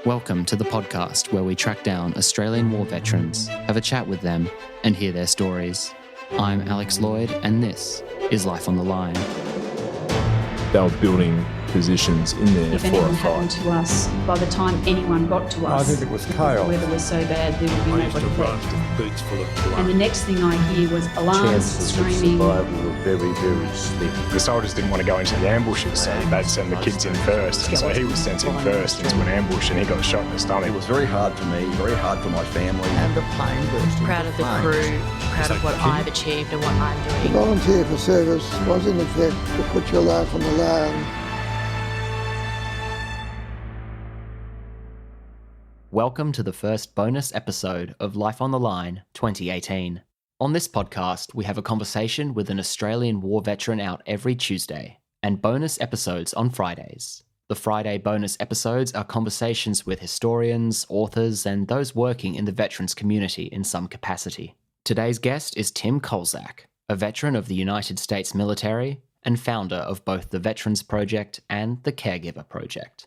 Welcome to the podcast where we track down Australian war veterans, have a chat with them, and hear their stories. I'm Alex Lloyd, and this is Life on the Line. They were building positions in there if for anything a happened fight. to us, by the time anyone got to us, I think it was chaos. the weather was so bad there would be I used to nobody run left. with boots full of blood. And the next thing I hear was alarms, Chances of screaming. survival were very, very slim. The soldiers didn't want to go into the ambushes, so they'd send the kids in first. And so he was sent in first into an ambush and he got shot in the stomach. It was very hard for me, very hard for my family. And the plane burst into Proud of the flames. crew, proud of what I've achieved and what I'm doing. Volunteer for service was in effect to put your life on the line. Welcome to the first bonus episode of Life on the Line 2018. On this podcast, we have a conversation with an Australian war veteran out every Tuesday, and bonus episodes on Fridays. The Friday bonus episodes are conversations with historians, authors, and those working in the veterans community in some capacity. Today's guest is Tim Kolczak, a veteran of the United States military and founder of both the Veterans Project and the Caregiver Project.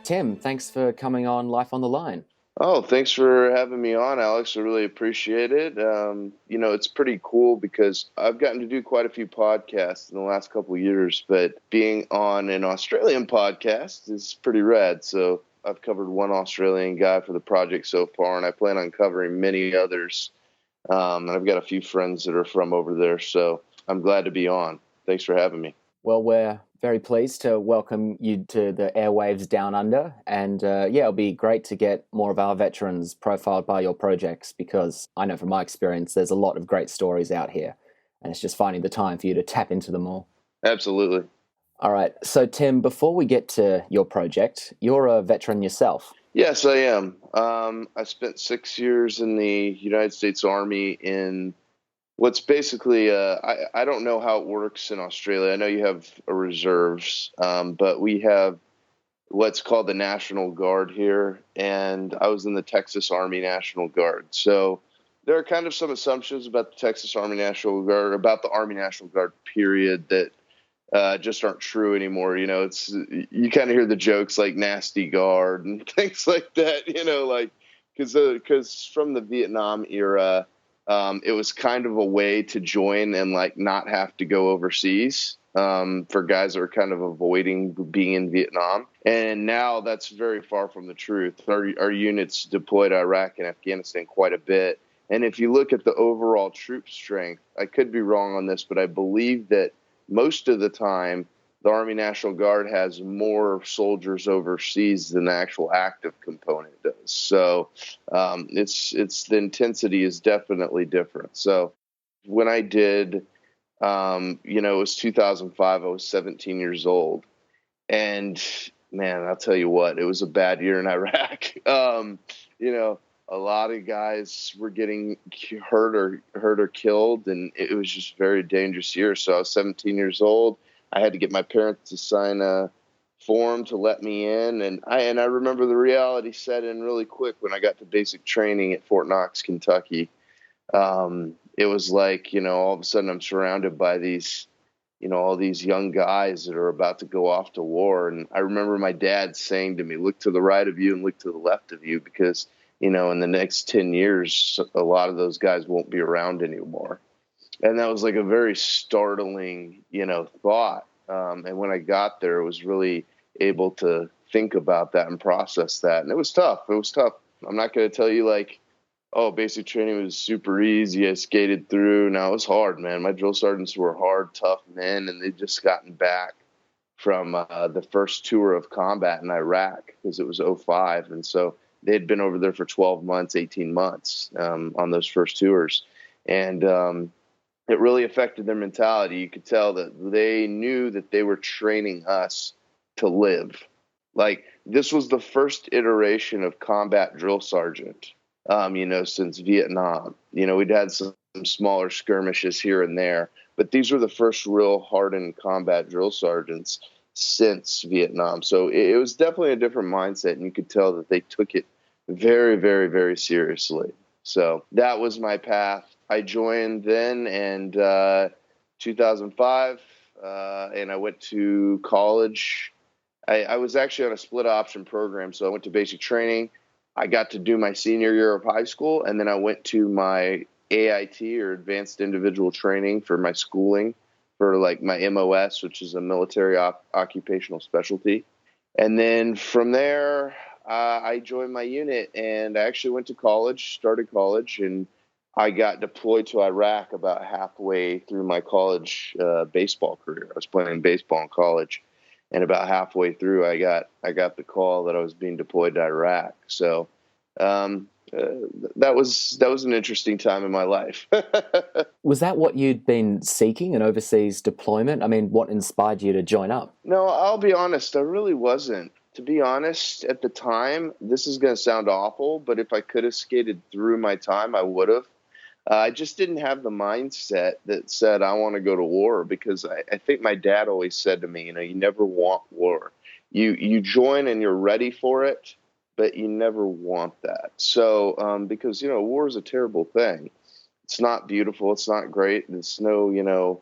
Tim, thanks for coming on Life on the Line. Oh, thanks for having me on, Alex. I really appreciate it. It's pretty cool because I've gotten to do quite a few podcasts in the last couple of years, but being on an Australian podcast is pretty rad. So I've covered one Australian guy for the project so far, and I plan on covering many others. And I've got a few friends that are from over there, so I'm glad to be on. Thanks for having me. Well, we're very pleased to welcome you to the airwaves down under. And it'll be great to get more of our veterans profiled by your projects, because I know from my experience, there's a lot of great stories out here. And it's just finding the time for you to tap into them all. Absolutely. All right. So, Tim, before we get to your project, you're a veteran yourself. Yes, I am. I spent 6 years in the United States Army in what's basically, I don't know how it works in Australia. I know you have a reserves, but we have what's called the National Guard here, and I was in the Texas Army National Guard. So there are kind of some assumptions about the Texas Army National Guard, about the Army National Guard period, that just aren't true anymore. You know, you kind of hear the jokes like nasty guard and things like that, because from the Vietnam era, it was kind of a way to join and not have to go overseas for guys that are kind of avoiding being in Vietnam. And now that's very far from the truth. Our units deployed to Iraq and Afghanistan quite a bit. And if you look at the overall troop strength, I could be wrong on this, but I believe that most of the time, the Army National Guard has more soldiers overseas than the actual active component does. So it's the intensity is definitely different. So when I did, it was 2005. I was 17 years old, and man, I'll tell you what, it was a bad year in Iraq. A lot of guys were getting hurt or killed, and it was just a very dangerous year. So I was 17 years old. I had to get my parents to sign a form to let me in. And I remember the reality set in really quick when I got to basic training at Fort Knox, Kentucky. It was like, all of a sudden I'm surrounded by these, all these young guys that are about to go off to war. And I remember my dad saying to me, look to the right of you and look to the left of you, because, in the next 10 years, a lot of those guys won't be around anymore. And that was like a very startling, thought. And when I got there, I was really able to think about that and process that. And it was tough. I'm not going to tell you basic training was super easy. I skated through. No, it was hard, man. My drill sergeants were hard, tough men, and they'd just gotten back from the first tour of combat in Iraq, because it was 2005. And so they had been over there for 12 months, 18 months on those first tours. And it really affected their mentality. You could tell that they knew that they were training us to live. This was the first iteration of combat drill sergeant, since Vietnam. We'd had some smaller skirmishes here and there, but these were the first real hardened combat drill sergeants since Vietnam. So it was definitely a different mindset, and you could tell that they took it very, very, very seriously. So that was my path. I joined then, and 2005, and I went to college. I was actually on a split option program, so I went to basic training. I got to do my senior year of high school, and then I went to my AIT, or Advanced Individual Training, for my schooling for like my MOS, which is a military occupational specialty. And then from there, I joined my unit, and I actually went to college, started college, and I got deployed to Iraq about halfway through my college baseball career. I was playing baseball in college, and about halfway through, I got the call that I was being deployed to Iraq. So that was an interesting time in my life. Was that what you'd been seeking, an overseas deployment? I mean, what inspired you to join up? No, I'll be honest, I really wasn't. To be honest, at the time, this is going to sound awful, but if I could have skated through my time, I would have. I just didn't have the mindset that said, I want to go to war, because I think my dad always said to me, you never want war. You join and you're ready for it, but you never want that. So, because, war is a terrible thing. It's not beautiful. It's not great. There's no,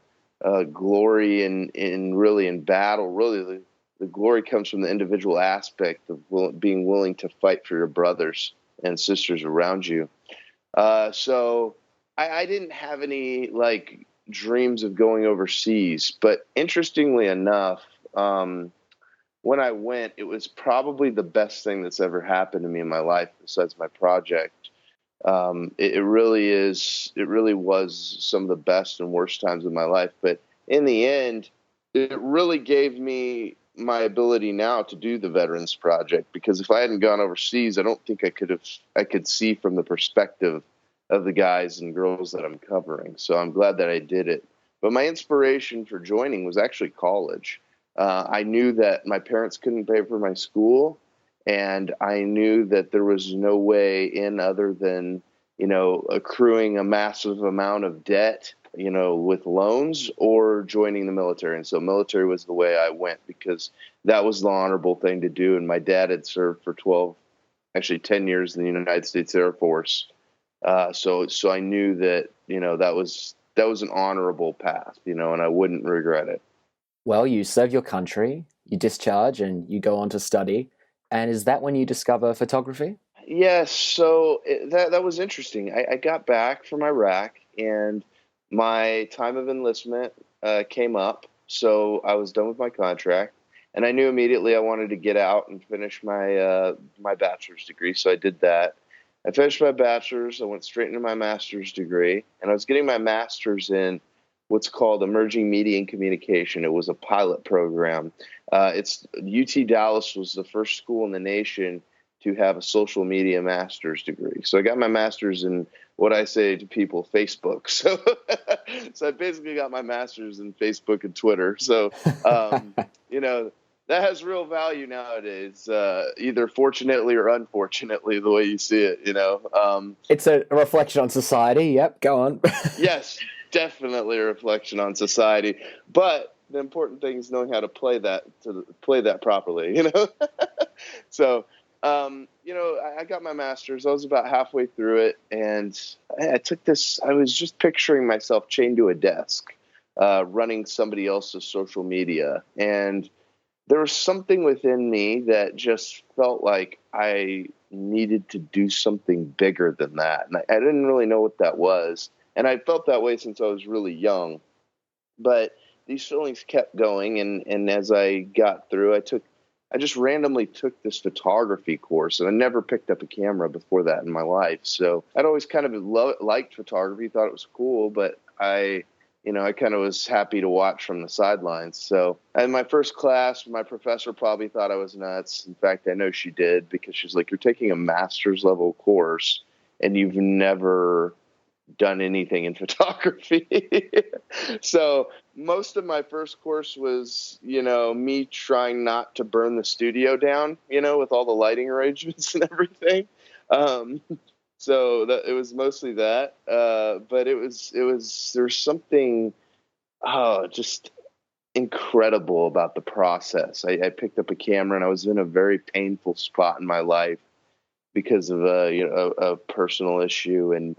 glory in battle. Really, the glory comes from the individual aspect of being willing to fight for your brothers and sisters around you. So I didn't have any dreams of going overseas, but interestingly enough, when I went, it was probably the best thing that's ever happened to me in my life besides my project. It really was some of the best and worst times of my life. But in the end, it really gave me my ability now to do the Veterans Project, because if I hadn't gone overseas, I don't think I could see from the perspective of the guys and girls that I'm covering. So I'm glad that I did it. But my inspiration for joining was actually college. I knew that my parents couldn't pay for my school, and I knew that there was no way in other than, accruing a massive amount of debt, with loans, or joining the military. And so military was the way I went, because that was the honorable thing to do. And my dad had served for 10 years in the United States Air Force. So I knew that, that was an honorable path, and I wouldn't regret it. Well, you serve your country, you discharge, and you go on to study. And is that when you discover photography? Yes. So that was interesting. I got back from Iraq, and my time of enlistment came up. So I was done with my contract, and I knew immediately I wanted to get out and finish my bachelor's degree. So I did that. I finished my bachelor's. I went straight into my master's degree, and I was getting my master's in what's called Emerging Media and Communication. It was a pilot program. UT Dallas was the first school in the nation to have a social media master's degree. So I got my master's in what I say to people, Facebook. So I basically got my master's in Facebook and Twitter. So, that has real value nowadays, either fortunately or unfortunately, the way you see it, It's a reflection on society. Yep, go on. Yes, definitely a reflection on society. But the important thing is knowing how to play that properly, So, I got my master's. I was about halfway through it, and I took this. I was just picturing myself chained to a desk, running somebody else's social media, and there was something within me that just felt like I needed to do something bigger than that. And I didn't really know what that was. And I felt that way since I was really young. But these feelings kept going. And as I got through, I just randomly took this photography course. And I never picked up a camera before that in my life. So I'd always kind of liked photography, thought it was cool, but I kind of was happy to watch from the sidelines. So in my first class, my professor probably thought I was nuts. In fact, I know she did, because she's like, you're taking a master's level course and you've never done anything in photography. So most of my first course was, me trying not to burn the studio down, with all the lighting arrangements and everything. So it was mostly that, but there's something, just incredible about the process. I picked up a camera, and I was in a very painful spot in my life because of a personal issue, and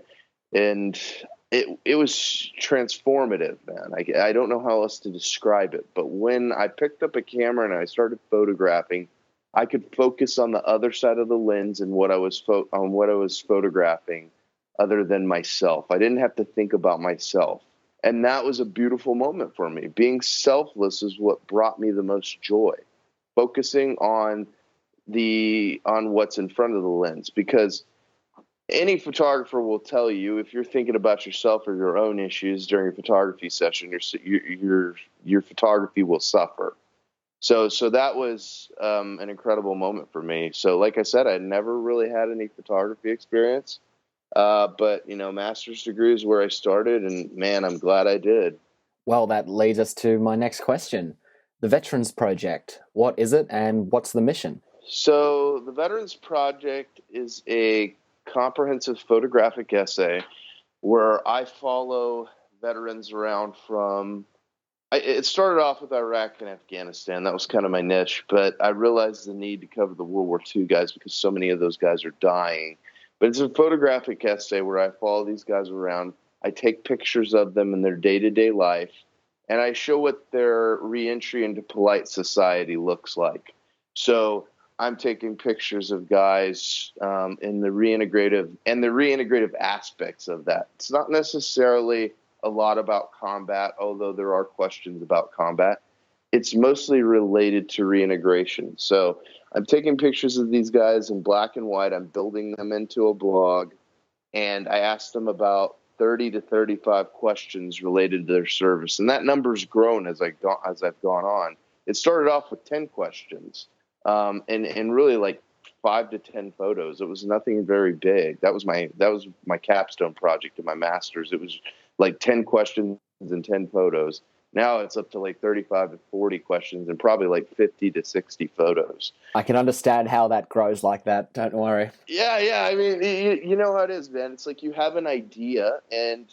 it was transformative, man. I don't know how else to describe it, but when I picked up a camera and I started photographing, I could focus on the other side of the lens and what I was photographing, other than myself. I didn't have to think about myself, and that was a beautiful moment for me. Being selfless is what brought me the most joy. Focusing on what's in front of the lens, because any photographer will tell you, if you're thinking about yourself or your own issues during a photography session, your photography will suffer. So that was an incredible moment for me. So like I said, I never really had any photography experience, but master's degree is where I started, and man, I'm glad I did. Well, that leads us to my next question. The Veterans Project, what is it and what's the mission? So the Veterans Project is a comprehensive photographic essay where I follow veterans around from. It started off with Iraq and Afghanistan. That was kind of my niche, but I realized the need to cover the World War II guys because so many of those guys are dying. But it's a photographic essay where I follow these guys around. I take pictures of them in their day-to-day life, and I show what their reentry into polite society looks like. So I'm taking pictures of guys in the reintegrative aspects of that. It's not necessarily a lot about combat, although there are questions about combat. It's mostly related to reintegration. So I'm taking pictures of these guys in black and white. I'm building them into a blog, and I asked them about 30 to 35 questions related to their service. And that number's grown as I've gone on. It started off with 10 questions. And really like 5 to 10 photos. It was nothing very big. That was my capstone project in my master's. It was like 10 questions and 10 photos. Now it's up to like 35 to 40 questions and probably like 50 to 60 photos. I can understand how that grows like that. Don't worry. Yeah. I mean, you know how it is, man. It's like you have an idea and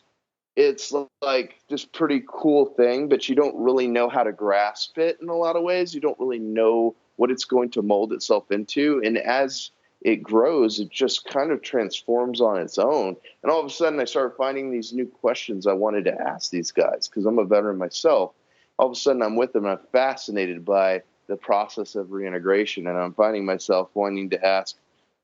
it's like this pretty cool thing, but you don't really know how to grasp it in a lot of ways. You don't really know what it's going to mold itself into. And as it grows, it just kind of transforms on its own. And all of a sudden I started finding these new questions I wanted to ask these guys because I'm a veteran myself. All of a sudden I'm with them and I'm fascinated by the process of reintegration. And I'm finding myself wanting to ask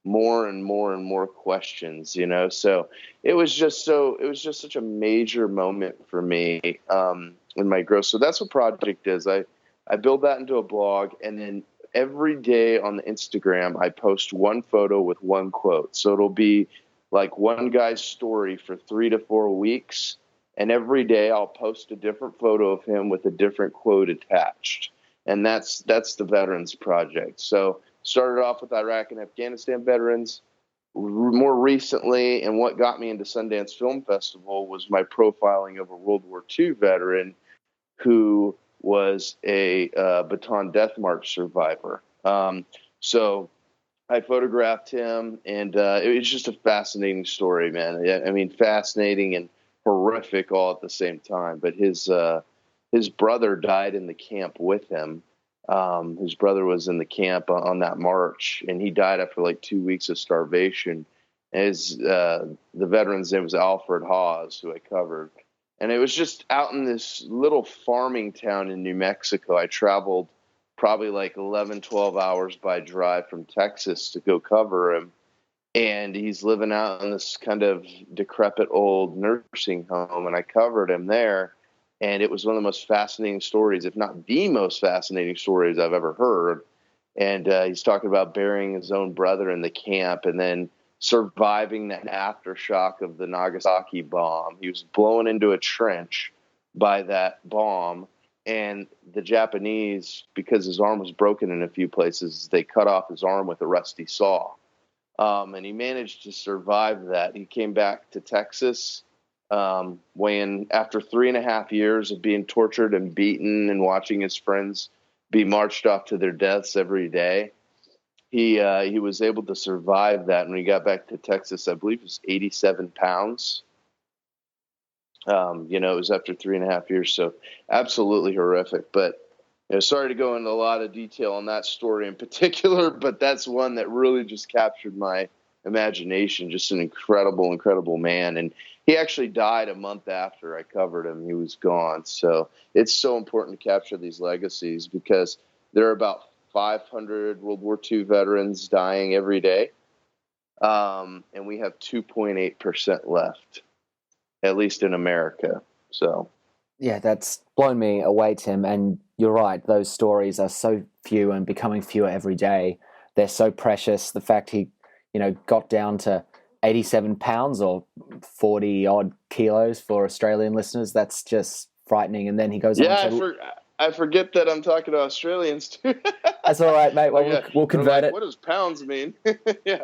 more and more and more questions, So it was just such a major moment for me in my growth. So that's what Project is. I build that into a blog, and then every day on the Instagram, I post one photo with one quote. So it'll be like one guy's story for 3 to 4 weeks. And every day I'll post a different photo of him with a different quote attached. And that's the Veterans Project. So started off with Iraq and Afghanistan veterans. More recently, and what got me into Sundance Film Festival was my profiling of a World War II veteran who was a Bataan Death March survivor. So I photographed him, and it was just a fascinating story, man. I mean, fascinating and horrific all at the same time. But his brother died in the camp with him. His brother was in the camp on that march, and he died after like 2 weeks of starvation. The veteran's name was Alfred Hawes, who I covered. And it was just out in this little farming town in New Mexico. I traveled probably like 11, 12 hours by drive from Texas to go cover him. And he's living out in this kind of decrepit old nursing home. And I covered him there. And it was one of the most fascinating stories, if not the most fascinating stories I've ever heard. And he's talking about burying his own brother in the camp and then surviving that aftershock of the Nagasaki bomb. He was blown into a trench by that bomb, and the Japanese, because his arm was broken in a few places, they cut off his arm with a rusty saw. And he managed to survive that. He came back to Texas when, after 3.5 years of being tortured and beaten and watching his friends be marched off to their deaths every day, he was able to survive that. And when he got back to Texas, I believe it was 87 pounds. It was after 3.5 years. So absolutely horrific. But sorry to go into a lot of detail on that story in particular, but that's one that really just captured my imagination, just an incredible man. And he actually died a month after I covered him. He was gone. So it's so important to capture these legacies because there are about 500 World War II veterans dying every day. And we have 2.8% left, at least in America. So, yeah, that's blown me away, Tim. And you're right. Those stories are so few and becoming fewer every day. They're so precious. The fact he, got down to 87 pounds or 40 odd kilos for Australian listeners, that's just frightening. And then he goes on to... I forget that I'm talking to Australians too. That's all right, mate. Well, we'll convert it. What does pounds mean? yeah,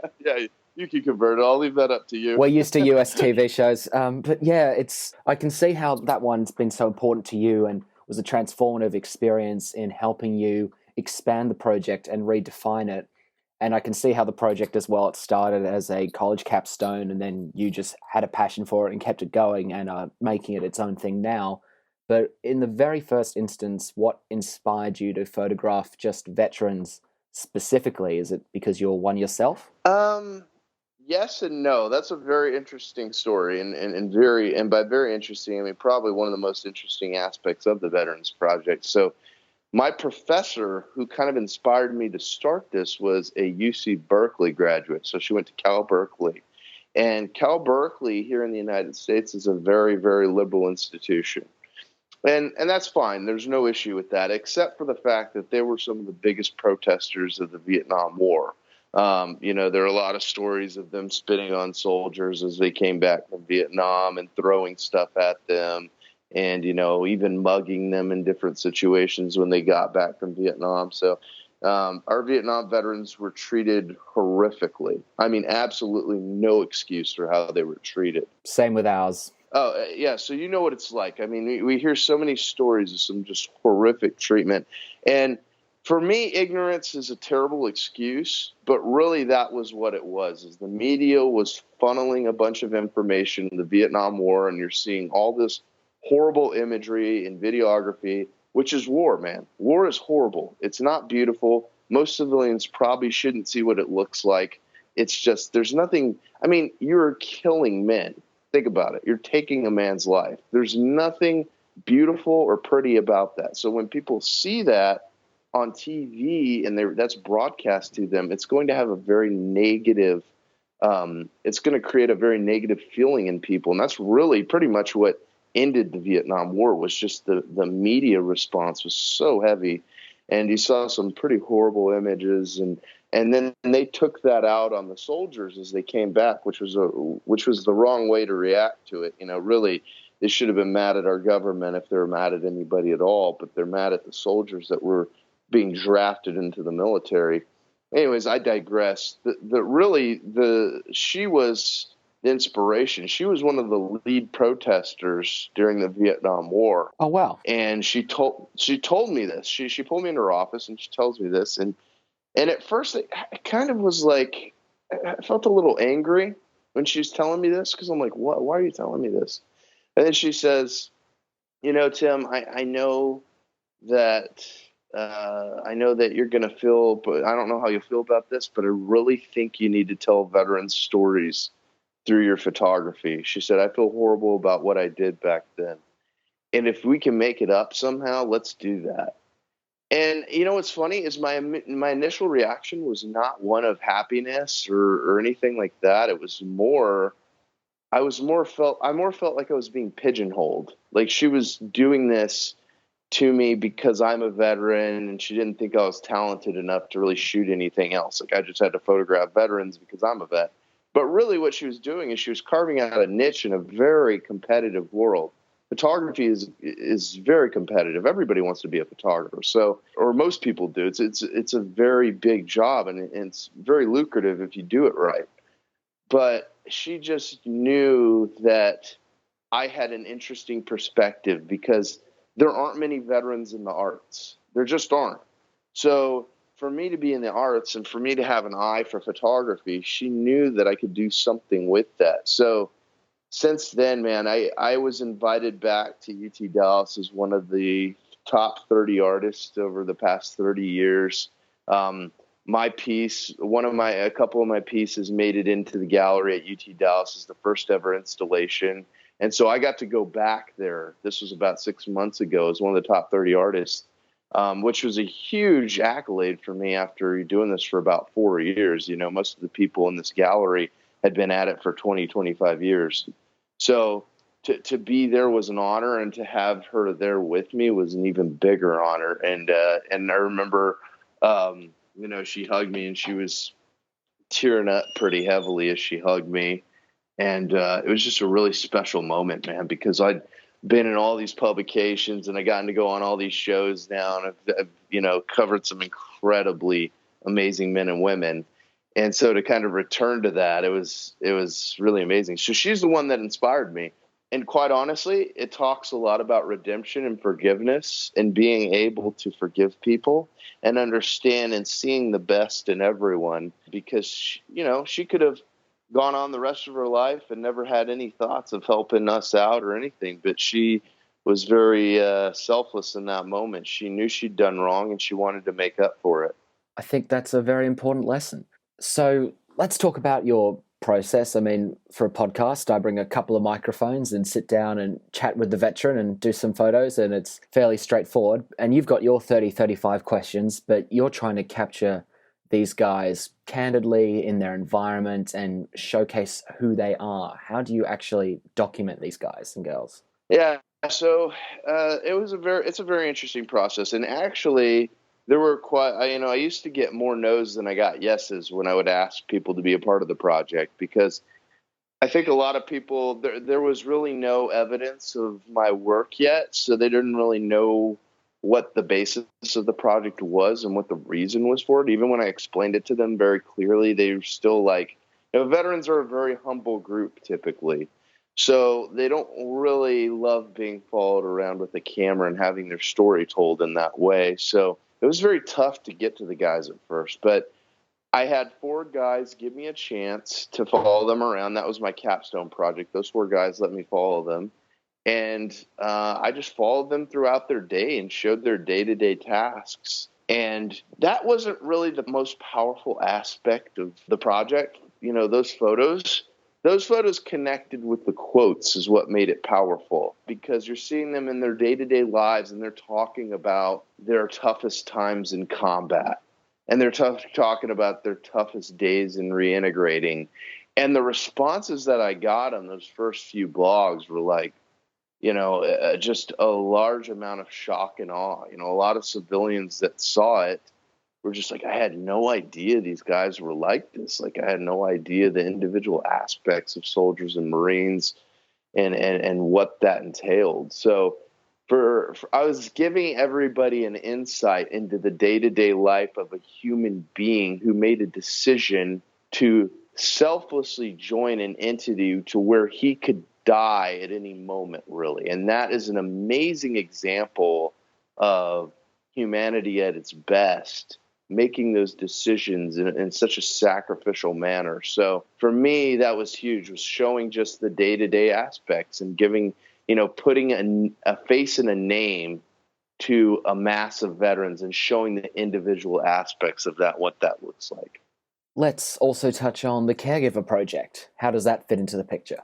you can convert it. I'll leave that up to you. We're used to US TV shows. But yeah, I can see how that one's been so important to you and was a transformative experience in helping you expand the project and redefine it. And I can see how the project as well, it started as a college capstone and then you just had a passion for it and kept it going and are making it its own thing now. But in the very first instance, what inspired you to photograph just veterans specifically? Is it because you're one yourself? Yes and no. That's a very interesting story, and by very interesting, I mean probably one of the most interesting aspects of the Veterans Project. So, my professor, who kind of inspired me to start this, was a UC Berkeley graduate. So she went to Cal Berkeley, and Cal Berkeley here in the United States is a very, very liberal institution. And that's fine. There's no issue with that, except for the fact that they were some of the biggest protesters of the Vietnam War. There are a lot of stories of them spitting on soldiers as they came back from Vietnam and throwing stuff at them and, even mugging them in different situations when they got back from Vietnam. So our Vietnam veterans were treated horrifically. I mean, absolutely no excuse for how they were treated. Same with ours. Oh, yeah. So you know what it's like. I mean, we hear so many stories of some just horrific treatment. And for me, ignorance is a terrible excuse, but really that was what it was, is the media was funneling a bunch of information in the Vietnam War, and you're seeing all this horrible imagery and videography, which is war, man. War is horrible. It's not beautiful. Most civilians probably shouldn't see what it looks like. It's just, there's nothing, I mean, you're killing men. Think about it. You're taking a man's life. There's nothing beautiful or pretty about that. So when people see that on TV and that's broadcast to them, it's going to have a very negative, it's going to create a very negative feeling in people. And that's really pretty much what ended the Vietnam War, was just the media response was so heavy. And you saw some pretty horrible images, and then they took that out on the soldiers as they came back, which was the wrong way to react to it. Really, they should have been mad at our government if they were mad at anybody at all, but they're mad at the soldiers that were being drafted into the military. Anyways, I digress. She was the inspiration. She was one of the lead protesters during the Vietnam War. Oh, wow. And she told me this. She pulled me into her office and she tells me this. And at first it kind of was like, I felt a little angry when she was telling me this, because I'm like, what? Why are you telling me this? And then she says, Tim, I know that you're going to feel, but I don't know how you'll feel about this, but I really think you need to tell veterans stories through your photography. She said, I feel horrible about what I did back then. And if we can make it up somehow, let's do that. And what's funny is my initial reaction was not one of happiness or anything like that. It was I more felt like I was being pigeonholed. Like she was doing this to me because I'm a veteran, and she didn't think I was talented enough to really shoot anything else. Like I just had to photograph veterans because I'm a vet. But really what she was doing is she was carving out a niche in a very competitive world. Photography is very competitive. Everybody wants to be a photographer. So, or most people do. It's a very big job, and it's very lucrative if you do it right. But she just knew that I had an interesting perspective because there aren't many veterans in the arts. There just aren't. So for me to be in the arts and for me to have an eye for photography, she knew that I could do something with that. So since then, man, I was invited back to UT Dallas as one of the top 30 artists over the past 30 years. my piece, a couple of my pieces made it into the gallery at UT Dallas as the first ever installation. And so I got to go back there. This was about 6 months ago as one of the top 30 artists, which was a huge accolade for me after doing this for about 4 years. You know, most of the people in this gallery had been at it for 20, 25 years. So to be there was an honor, and to have her there with me was an even bigger honor. And I remember, you know, she hugged me and she was tearing up pretty heavily as she hugged me. And it was just a really special moment, man, because I'd been in all these publications and I gotten to go on all these shows now, and I've you know, covered some incredibly amazing men and women. And so to kind of return to that, it was really amazing. So she's the one that inspired me. And quite honestly, it talks a lot about redemption and forgiveness and being able to forgive people and understand and seeing the best in everyone, because, you know, she could have gone on the rest of her life and never had any thoughts of helping us out or anything. But she was very selfless in that moment. She knew she'd done wrong and she wanted to make up for it. I think that's a very important lesson. So let's talk about your process. I mean, for a podcast, I bring a couple of microphones and sit down and chat with the veteran and do some photos, and it's fairly straightforward. And you've got your 30, 35 questions, but you're trying to capture these guys candidly in their environment and showcase who they are. How do you actually document these guys and girls? Yeah, so it's a very interesting process. And actually, there were I used to get more no's than I got yeses when I would ask people to be a part of the project, because I think a lot of people, there was really no evidence of my work yet, so they didn't really know what the basis of the project was and what the reason was for it. Even when I explained it to them very clearly, they were still like, you know, veterans are a very humble group typically. So they don't really love being followed around with a camera and having their story told in that way. So it was very tough to get to the guys at first, but I had 4 guys give me a chance to follow them around. That was my capstone project. Those 4 guys let me follow them. And I just followed them throughout their day and showed their day-to-day tasks. And that wasn't really the most powerful aspect of the project. You know, those photos connected with the quotes is what made it powerful, because you're seeing them in their day-to-day lives and they're talking about their toughest times in combat. And they're talking about their toughest days in reintegrating. And the responses that I got on those first few blogs were like, you know, just a large amount of shock and awe. You know, a lot of civilians that saw it were just like, I had no idea these guys were like this. Like, I had no idea the individual aspects of soldiers and Marines and what that entailed. So I was giving everybody an insight into the day-to-day life of a human being who made a decision to selflessly join an entity to where he could die at any moment, really. And that is an amazing example of humanity at its best, making those decisions in such a sacrificial manner. So for me, that was huge, was showing just the day-to-day aspects and giving, you know, putting a face and a name to a mass of veterans and showing the individual aspects of that, what that looks like. Let's also touch on the Caregiver Project. How does that fit into the picture?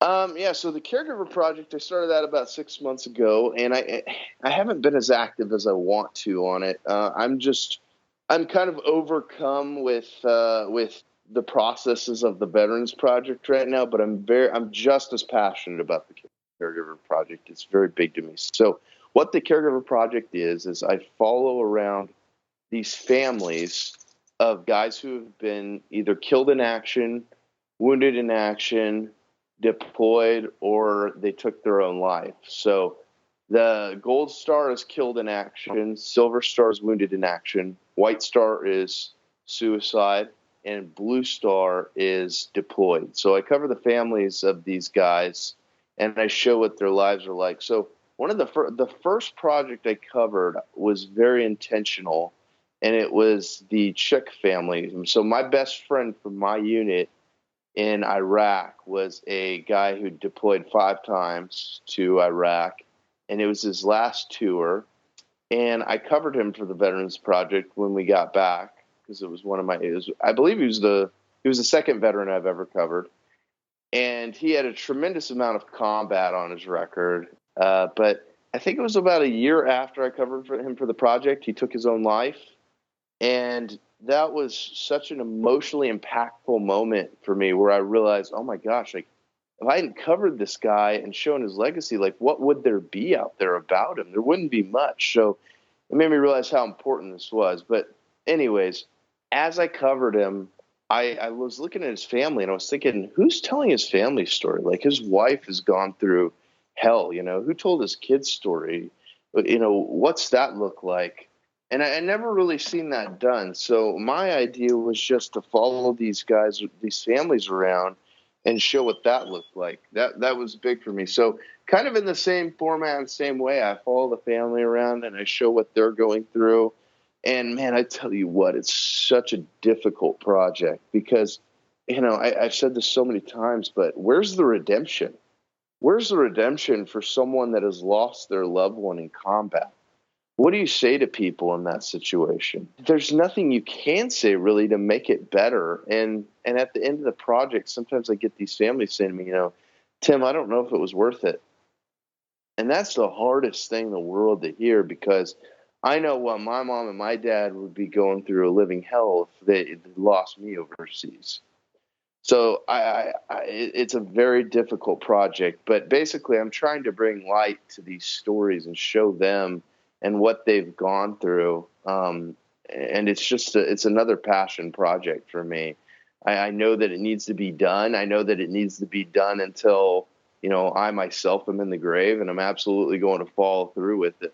So the Caregiver Project, I started that about 6 months ago, and I haven't been as active as I want to on it. I'm kind of overcome with the processes of the Veterans Project right now, but I'm just as passionate about the Caregiver Project. It's very big to me. So what the Caregiver Project is I follow around these families of guys who have been either killed in action, wounded in action, deployed, or they took their own life. So the Gold Star is killed in action, Silver Star is wounded in action, White Star is suicide, and Blue Star is deployed. So I cover the families of these guys, and I show what their lives are like. So one of the first project I covered was very intentional, and it was the Chick family. So my best friend from my unit in Iraq was a guy who deployed 5 times to Iraq, and it was his last tour. And I covered him for the Veterans Project when we got back, because it was I believe he was the second veteran I've ever covered. And he had a tremendous amount of combat on his record. But I think it was about a year after I covered for him for the project, he took his own life. And that was such an emotionally impactful moment for me where I realized, oh my gosh, like if I hadn't covered this guy and shown his legacy, like what would there be out there about him? There wouldn't be much. So it made me realize how important this was. But anyways, as I covered him, I was looking at his family and I was thinking, who's telling his family story? Like his wife has gone through hell, who told his kid's story? What's that look like? And I never really seen that done. So my idea was just to follow these guys, these families around and show what that looked like. That was big for me. So kind of in the same format and same way, I follow the family around and I show what they're going through. And man, I tell you what, it's such a difficult project because, I've said this so many times, but where's the redemption? Where's the redemption for someone that has lost their loved one in combat? What do you say to people in that situation? There's nothing you can say really to make it better. And at the end of the project, sometimes I get these families saying to me, Tim, I don't know if it was worth it. And that's the hardest thing in the world to hear because I know what my mom and my dad would be going through a living hell if they lost me overseas. So it's a very difficult project, but basically I'm trying to bring light to these stories and show them and what they've gone through. And it's another passion project for me. I know that it needs to be done. I know that it needs to be done until, I myself am in the grave, and I'm absolutely going to follow through with it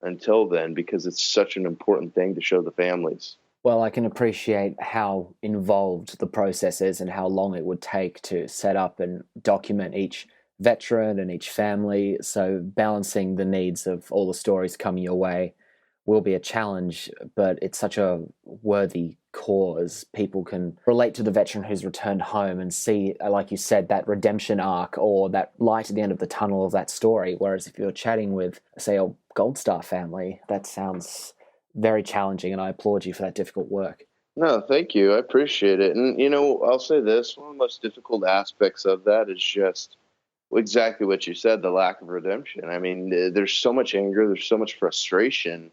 until then, because it's such an important thing to show the families. Well, I can appreciate how involved the process is and how long it would take to set up and document each veteran and each family. So balancing the needs of all the stories coming your way will be a challenge, but it's such a worthy cause. People can relate to the veteran who's returned home and see, like you said, that redemption arc or that light at the end of the tunnel of that story. Whereas if you're chatting with, say, a Gold Star family, that sounds very challenging, and I applaud you for that difficult work. No, thank you. I appreciate it. And, I'll say this, one of the most difficult aspects of that is just exactly what you said, the lack of redemption. I mean, there's so much anger, there's so much frustration.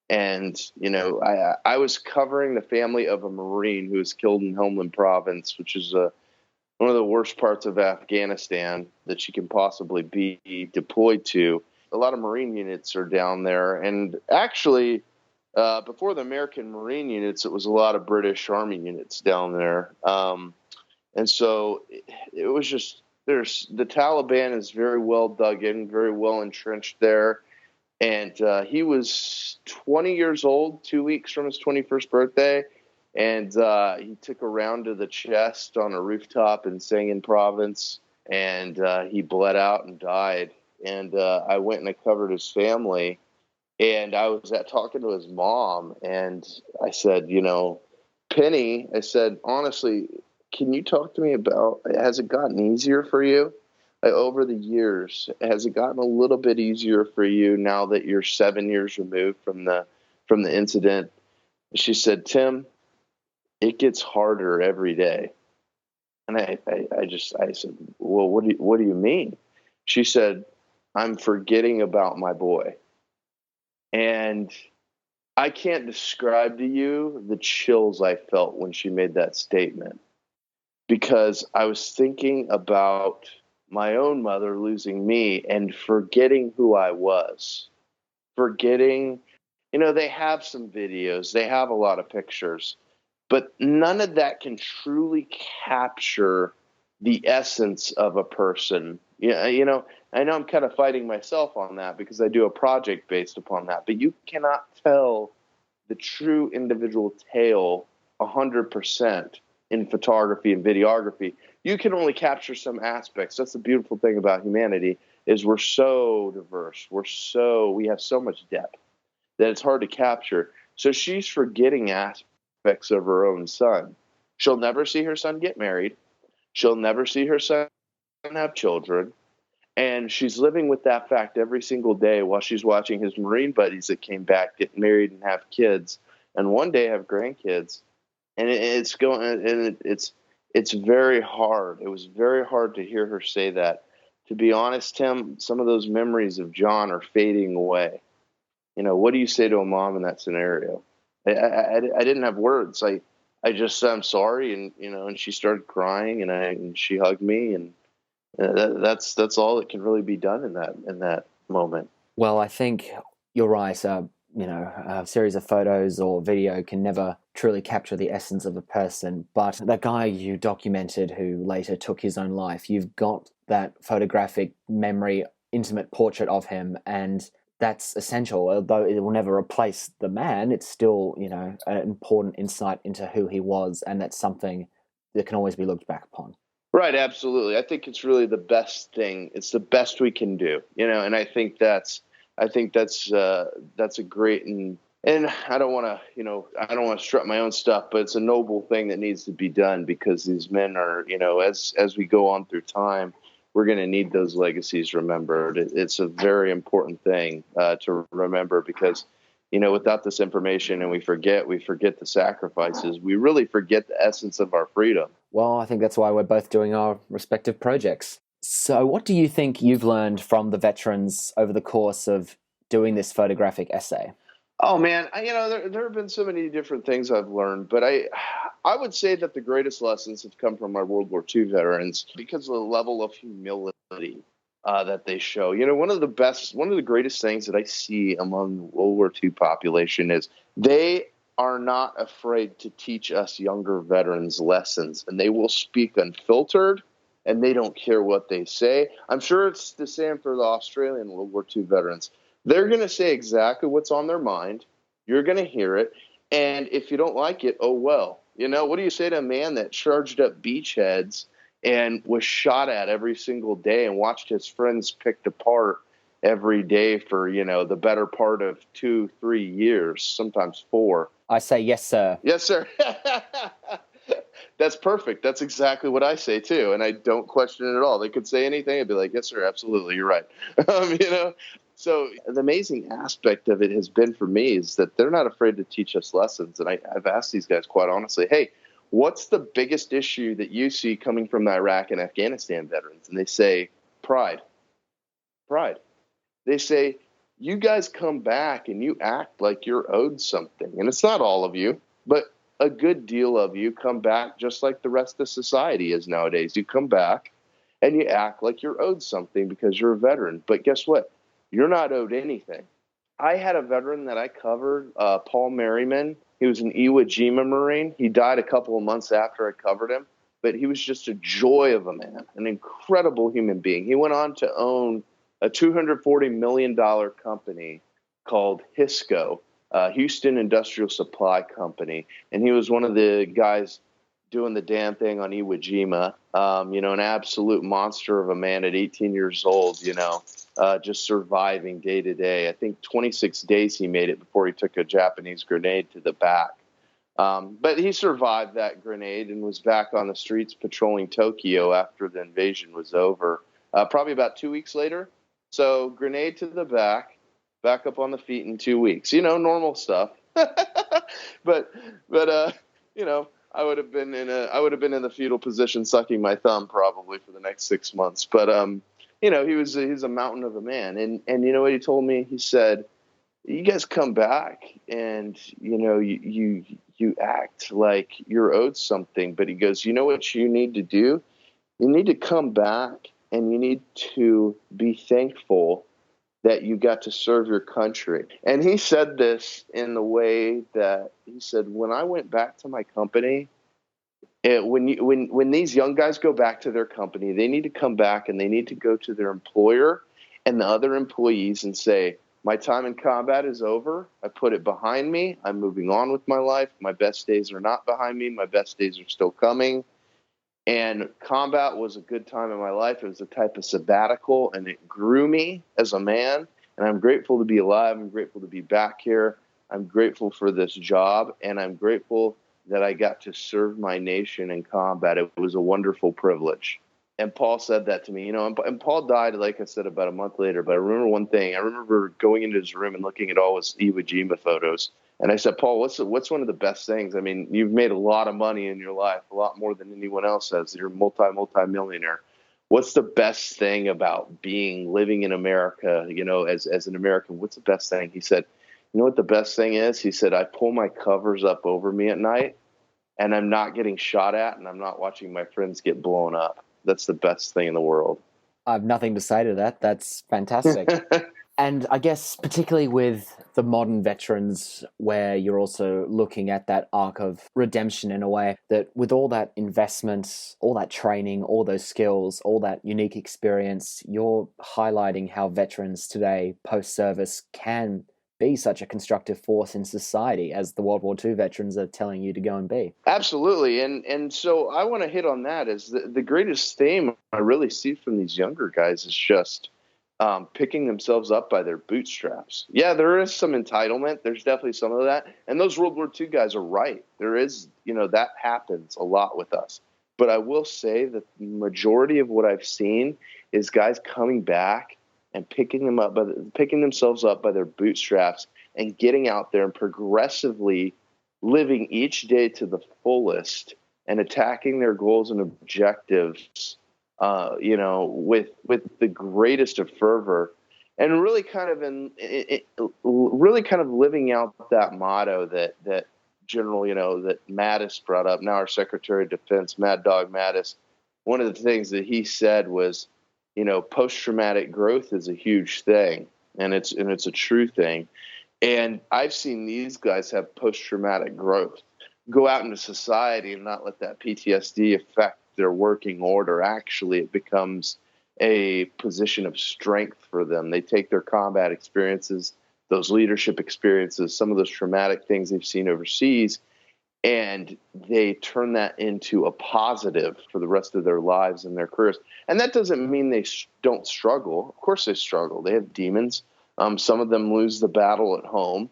And, I was covering the family of a Marine who was killed in Helmand Province, which is one of the worst parts of Afghanistan that you can possibly be deployed to. A lot of Marine units are down there. And actually, before the American Marine units, it was a lot of British Army units down there. And so it was just, the Taliban is very well dug in, very well entrenched there. And he was 20 years old, 2 weeks from his 21st birthday. And he took a round to the chest on a rooftop in Sangin Province. And he bled out and died. And I went and I covered his family. And I was talking to his mom. And I said, Penny, I said, honestly, can you talk to me about, has it gotten easier for you? Over the years, has it gotten a little bit easier for you now that you're 7 years removed from the incident? She said, Tim, it gets harder every day. And I said, well, what do you mean? She said, I'm forgetting about my boy. And I can't describe to you the chills I felt when she made that statement, because I was thinking about my own mother losing me and forgetting who I was, forgetting, they have some videos, they have a lot of pictures, but none of that can truly capture the essence of a person. I know I'm kind of fighting myself on that because I do a project based upon that, but you cannot tell the true individual tale 100% in photography and videography. You can only capture some aspects. That's the beautiful thing about humanity, is we're so diverse. We have so much depth that it's hard to capture. So she's forgetting aspects of her own son. She'll never see her son get married. She'll never see her son have children. And she's living with that fact every single day while she's watching his Marine buddies that came back get married and have kids. and one day have grandkids. And it's very hard. It was very hard to hear her say that. To be honest, Tim, some of those memories of John are fading away. What do you say to a mom in that scenario? I didn't have words. I just said, I'm sorry. And she started crying and she hugged me. And that's all that can really be done in that moment. Well, I think you're right. A series of photos or video can never truly capture the essence of a person. But that guy you documented who later took his own life, you've got that photographic memory, intimate portrait of him, and that's essential. Although it will never replace the man, it's still, an important insight into who he was, and that's something that can always be looked back upon. Right, absolutely. I think it's really the best thing. It's the best we can do, and I think that's a great and I don't want to strut my own stuff, but it's a noble thing that needs to be done because these men are, as we go on through time, we're going to need those legacies remembered. It's a very important thing to remember because, without this information and we forget the sacrifices, we really forget the essence of our freedom. Well, I think that's why we're both doing our respective projects. So what do you think you've learned from the veterans over the course of doing this photographic essay? Oh, man, there have been so many different things I've learned, but I would say that the greatest lessons have come from our World War II veterans because of the level of humility that they show. One of the greatest things that I see among the World War II population is they are not afraid to teach us younger veterans lessons, and they will speak unfiltered, and they don't care what they say. I'm sure it's the same for the Australian World War II veterans. They're going to say exactly what's on their mind. You're going to hear it. And if you don't like it, oh, well. What do you say to a man that charged up beachheads and was shot at every single day and watched his friends picked apart every day for, the better part of 2-3 years, sometimes 4? I say, yes, sir. Yes, sir. That's perfect. That's exactly what I say, too. And I don't question it at all. They could say anything. I'd be like, yes, sir, absolutely. You're right. So the amazing aspect of it has been for me is that they're not afraid to teach us lessons. And I've asked these guys quite honestly, hey, what's the biggest issue that you see coming from the Iraq and Afghanistan veterans? And they say, pride. They say, you guys come back and you act like you're owed something. And it's not all of you, but a good deal of you come back just like the rest of society is nowadays. You come back and you act like you're owed something because you're a veteran. But guess what? You're not owed anything. I had a veteran that I covered, Paul Merriman. He was an Iwo Jima Marine. He died a couple of months after I covered him, but he was just a joy of a man, an incredible human being. He went on to own a $240 million company called Hisco, Houston Industrial Supply Company. And he was one of the guys doing the damn thing on Iwo Jima, an absolute monster of a man at 18 years old, just surviving day to day. I think 26 days he made it before he took a Japanese grenade to the back. But he survived that grenade and was back on the streets patrolling Tokyo after the invasion was over, probably about 2 weeks later. So grenade to the back up on the feet in 2 weeks, normal stuff. but I would have been in the fetal position sucking my thumb probably for the next 6 months. But he's a mountain of a man. And you know what he told me? He said, you guys come back and you act like you're owed something. But he goes, you know what you need to do? You need to come back and you need to be thankful that you got to serve your country. And he said this in the way that he said, when I went back to my company, when these young guys go back to their company, they need to come back and they need to go to their employer and the other employees and say, my time in combat is over. I put it behind me. I'm moving on with my life. My best days are not behind me. My best days are still coming. And combat was a good time in my life. It was a type of sabbatical, and it grew me as a man. And I'm grateful to be alive. I'm grateful to be back here. I'm grateful for this job, and I'm grateful that I got to serve my nation in combat. It was a wonderful privilege. And Paul said that to me, and Paul died, like I said, about a month later. But I remember one thing. I remember going into his room and looking at all his Iwo Jima photos. And I said, Paul, what's one of the best things? I mean, you've made a lot of money in your life, a lot more than anyone else has. You're a multi-millionaire. What's the best thing about living in America, as an American? What's the best thing? He said, you know what the best thing is? He said, I pull my covers up over me at night and I'm not getting shot at and I'm not watching my friends get blown up. That's the best thing in the world. I have nothing to say to that. That's fantastic. And I guess particularly with the modern veterans, where you're also looking at that arc of redemption in a way, that with all that investment, all that training, all those skills, all that unique experience, you're highlighting how veterans today, post-service, can be such a constructive force in society as the World War II veterans are telling you to go and be. Absolutely. And so I want to hit on that is the greatest theme I really see from these younger guys is just picking themselves up by their bootstraps. Yeah, there is some entitlement. There's definitely some of that. And those World War II guys are right. There is, that happens a lot with us. But I will say that the majority of what I've seen is guys coming back and picking themselves up by their bootstraps and getting out there and progressively living each day to the fullest and attacking their goals and objectives with the greatest of fervor, and really kind of living out that motto that General, that Mattis brought up. Now our Secretary of Defense, Mad Dog Mattis, one of the things that he said was, post-traumatic growth is a huge thing, and it's a true thing. And I've seen these guys have post-traumatic growth, go out into society and not let that PTSD affect their working order. Actually, it becomes a position of strength for them. They take their combat experiences, those leadership experiences, some of those traumatic things they've seen overseas, and they turn that into a positive for the rest of their lives and their careers. And that doesn't mean they don't struggle. Of course they struggle. They have demons. Some of them lose the battle at home.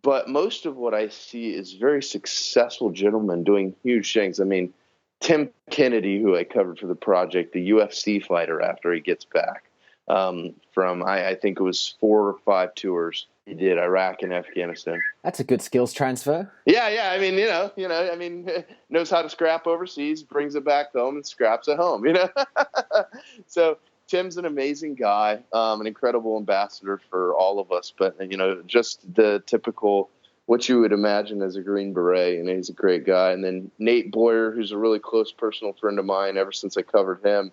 But most of what I see is very successful gentlemen doing huge things. I mean, Tim Kennedy, who I covered for the project, the UFC fighter after he gets back from, I think it was 4 or 5 tours he did, Iraq and Afghanistan. That's a good skills transfer. Yeah. I mean, knows how to scrap overseas, brings it back home and scraps at home, So Tim's an amazing guy, an incredible ambassador for all of us, but, just the typical what you would imagine as a Green Beret, he's a great guy. And then Nate Boyer, who's a really close personal friend of mine ever since I covered him,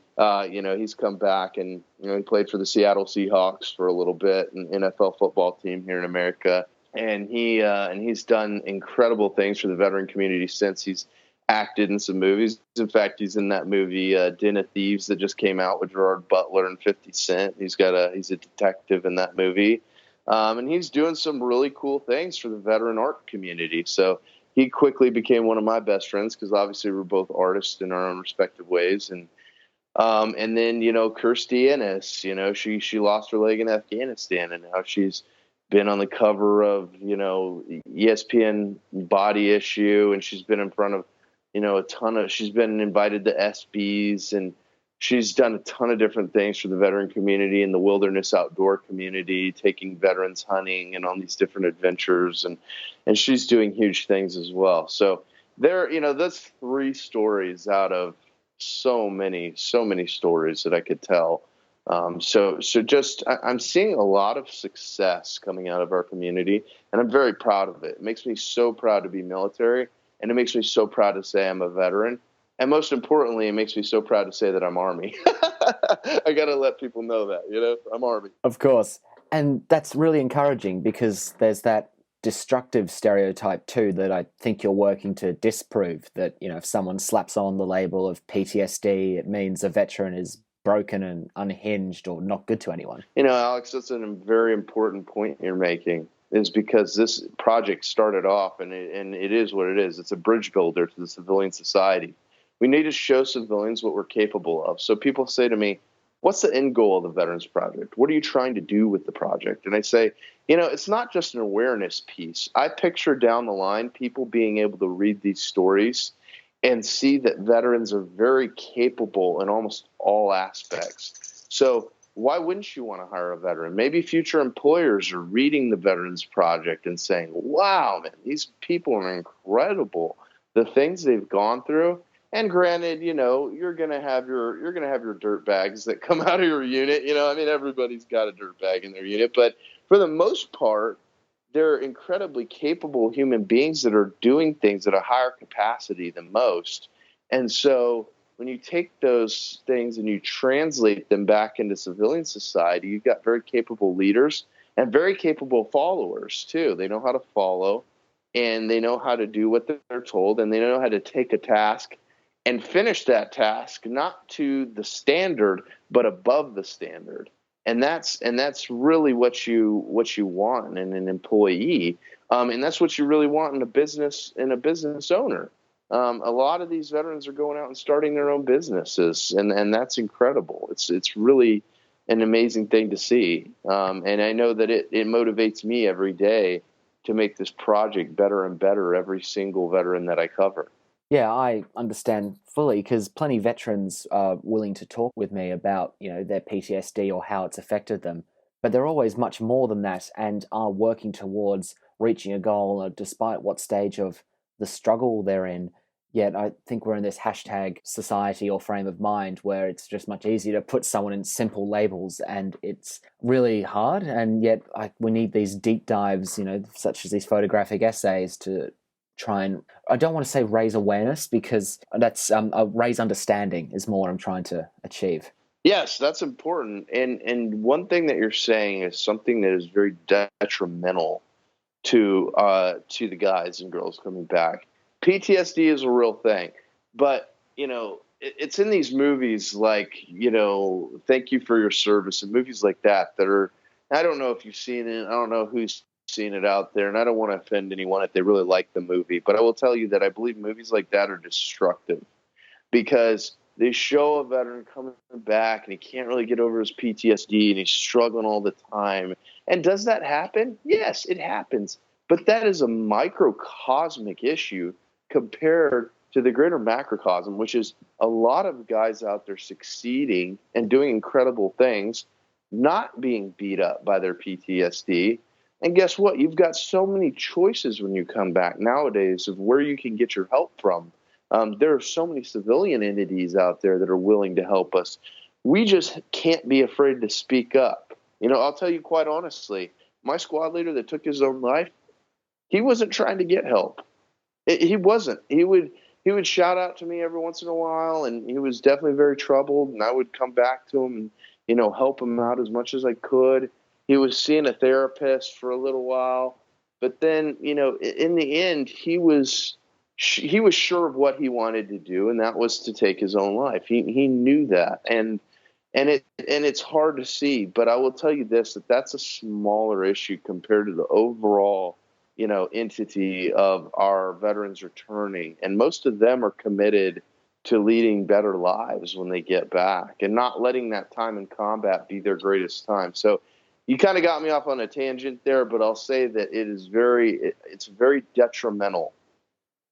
he's come back and, he played for the Seattle Seahawks for a little bit, an NFL football team here in America. And he's done incredible things for the veteran community since. He's acted in some movies. In fact, he's in that movie Den of Thieves that just came out with Gerard Butler and 50 Cent. He's a detective in that movie. And he's doing some really cool things for the veteran art community. So he quickly became one of my best friends because obviously we're both artists in our own respective ways. And then, Kirstie Ennis, she lost her leg in Afghanistan and now she's been on the cover of, ESPN Body Issue, and she's been in front of, she's been invited to ESPYs, and she's done a ton of different things for the veteran community and the wilderness outdoor community, taking veterans hunting and on these different adventures. And she's doing huge things as well. So that's 3 stories out of so many stories that I could tell. I'm seeing a lot of success coming out of our community, and I'm very proud of it. It makes me so proud to be military, and it makes me so proud to say I'm a veteran. And most importantly, it makes me so proud to say that I'm Army. I got to let people know that, I'm Army. Of course. And that's really encouraging because there's that destructive stereotype too that I think you're working to disprove, that, if someone slaps on the label of PTSD, it means a veteran is broken and unhinged or not good to anyone. Alex, that's a very important point you're making, is because this project started off, and it is what it is. It's a bridge builder to the civilian society. We need to show civilians what we're capable of. So people say to me, what's the end goal of the Veterans Project? What are you trying to do with the project? And I say, it's not just an awareness piece. I picture down the line people being able to read these stories and see that veterans are very capable in almost all aspects. So why wouldn't you want to hire a veteran? Maybe future employers are reading the Veterans Project and saying, wow, man, these people are incredible. The things they've gone through. And granted, you're gonna have your dirt bags that come out of your unit. Everybody's got a dirt bag in their unit, but for the most part, they're incredibly capable human beings that are doing things at a higher capacity than most. And so when you take those things and you translate them back into civilian society, you've got very capable leaders and very capable followers too. They know how to follow, and they know how to do what they're told, and they know how to take a task and finish that task, not to the standard, but above the standard. And that's really what you want in an employee, and that's what you really want in a business owner. A lot of these veterans are going out and starting their own businesses, and that's incredible. It's really an amazing thing to see, and I know that it motivates me every day to make this project better and better every single veteran that I cover. Yeah, I understand fully, because plenty of veterans are willing to talk with me about, their PTSD or how it's affected them. But they're always much more than that and are working towards reaching a goal despite what stage of the struggle they're in. Yet I think we're in this hashtag society or frame of mind where it's just much easier to put someone in simple labels, and it's really hard. And yet we need these deep dives, such as these photographic essays to try and, I don't want to say raise awareness, because that's raise understanding is more I'm trying to achieve. Yes, that's important. And one thing that you're saying is something that is very detrimental to the guys and girls coming back. PTSD is a real thing, but it's in these movies like Thank You for Your Service and movies like that are, I don't know if you've seen it, I don't know who's seen it out there, and I don't want to offend anyone if they really like the movie, but I will tell you that I believe movies like that are destructive, because they show a veteran coming back and he can't really get over his PTSD and he's struggling all the time. And does that happen? Yes, it happens. But that is a microcosmic issue compared to the greater macrocosm, which is a lot of guys out there succeeding and doing incredible things, not being beat up by their PTSD. And guess what? You've got so many choices when you come back nowadays of where you can get your help from. There are so many civilian entities out there that are willing to help us. We just can't be afraid to speak up. I'll tell you quite honestly, my squad leader that took his own life, he wasn't trying to get help. He wasn't. He would shout out to me every once in a while, and he was definitely very troubled, and I would come back to him and help him out as much as I could. He was seeing a therapist for a little while, but then in the end he was sure of what he wanted to do, and that was to take his own life. He knew that, and it's hard to see, but I will tell you this, that's a smaller issue compared to the overall entity of our veterans returning, and most of them are committed to leading better lives when they get back and not letting that time in combat be their greatest time. So you kind of got me off on a tangent there, but I'll say that it's very detrimental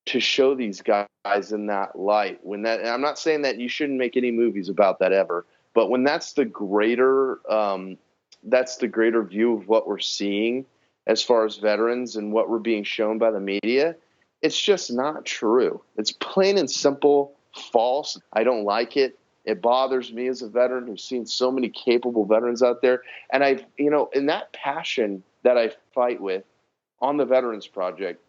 to show these guys in that light. And I'm not saying that you shouldn't make any movies about that ever, but when that's the greater view of what we're seeing as far as veterans and what we're being shown by the media, it's just not true. It's plain and simple false. I don't like it. It bothers me as a veteran who's seen so many capable veterans out there. And in that passion that I fight with on the Veterans Project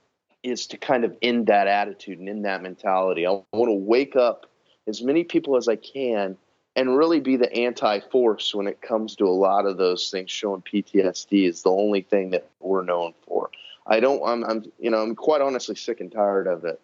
is to kind of end that attitude and end that mentality. I want to wake up as many people as I can and really be the anti-force when it comes to a lot of those things. Showing PTSD is the only thing that we're known for. I'm quite honestly sick and tired of it.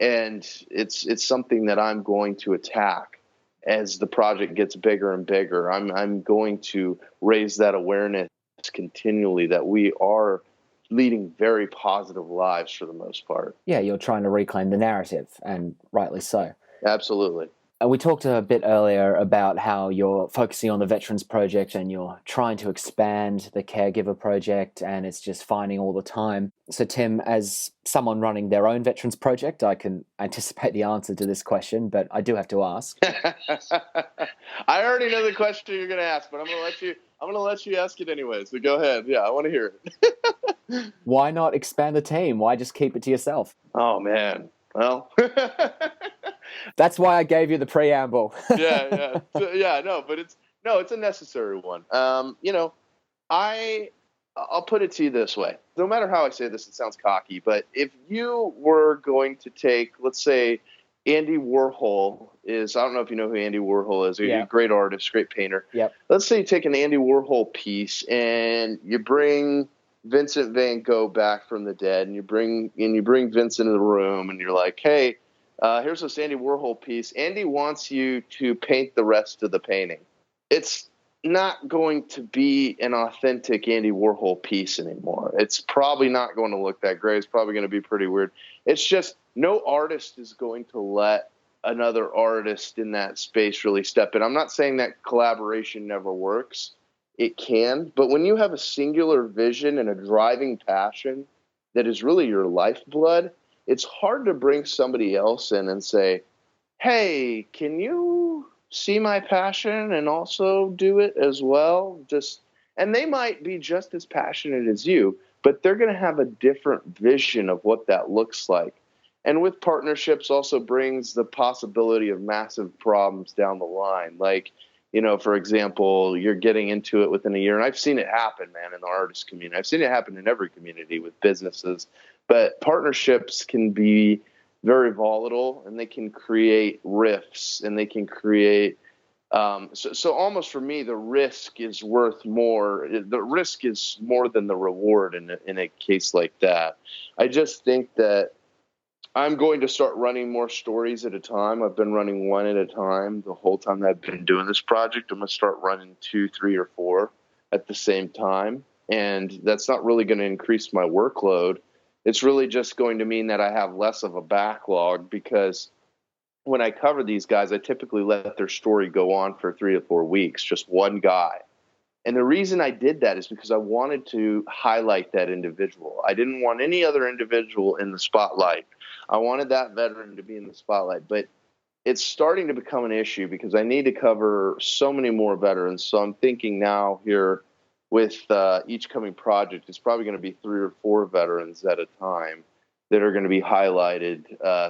And it's something that I'm going to attack as the project gets bigger and bigger. I'm going to raise that awareness continually that we are leading very positive lives for the most part. Yeah, you're trying to reclaim the narrative, and rightly so. Absolutely. We talked a bit earlier about how you're focusing on the Veterans Project and you're trying to expand the Caregiver Project, and it's just finding all the time. So, Tim, as someone running their own Veterans Project, I can anticipate the answer to this question, but I do have to ask. I already know the question you're going to ask, but I'm going to let you ask it anyway. So go ahead. Yeah, I want to hear it. Why not expand the team? Why just keep it to yourself? Oh, man. Well, that's why I gave you the preamble. yeah. No, but it's a necessary one. I'll put it to you this way. No matter how I say this, it sounds cocky, but if you were going to take, let's say, Andy Warhol I don't know if you know who Andy Warhol is. He's a great artist, great painter. Yep. Let's say you take an Andy Warhol piece and you bring Vincent van Gogh back from the dead, and you bring Vincent in the room, and you're like, hey, here's this Andy Warhol piece. Andy wants you to paint the rest of the painting. It's not going to be an authentic Andy Warhol piece anymore. It's probably not going to look that great. It's probably going to be pretty weird. It's just no artist is going to let another artist in that space really step in. I'm not saying that collaboration never works. It can, but when you have a singular vision and a driving passion that is really your lifeblood, it's hard to bring somebody else in and say, hey, can you see my passion and also do it as well? And they might be just as passionate as you, but they're going to have a different vision of what that looks like. And with partnerships also brings the possibility of massive problems down the line. Like, for example, you're getting into it within a year. And I've seen it happen, man, in the artist community. I've seen it happen in every community with businesses. But partnerships can be very volatile, and they can create rifts, and they can create so almost for me, the risk is worth more. The risk is more than the reward in a case like that. I just think that I'm going to start running more stories at a time. I've been running one at a time the whole time that I've been doing this project. I'm going to start running 2, 3, or 4 at the same time. And that's not really going to increase my workload. It's really just going to mean that I have less of a backlog, because when I cover these guys, I typically let their story go on for 3 to 4 weeks, just one guy. And the reason I did that is because I wanted to highlight that individual. I didn't want any other individual in the spotlight. I wanted that veteran to be in the spotlight. But it's starting to become an issue because I need to cover so many more veterans. So I'm thinking now here with each coming project, it's probably going to be 3 or 4 veterans at a time that are going to be highlighted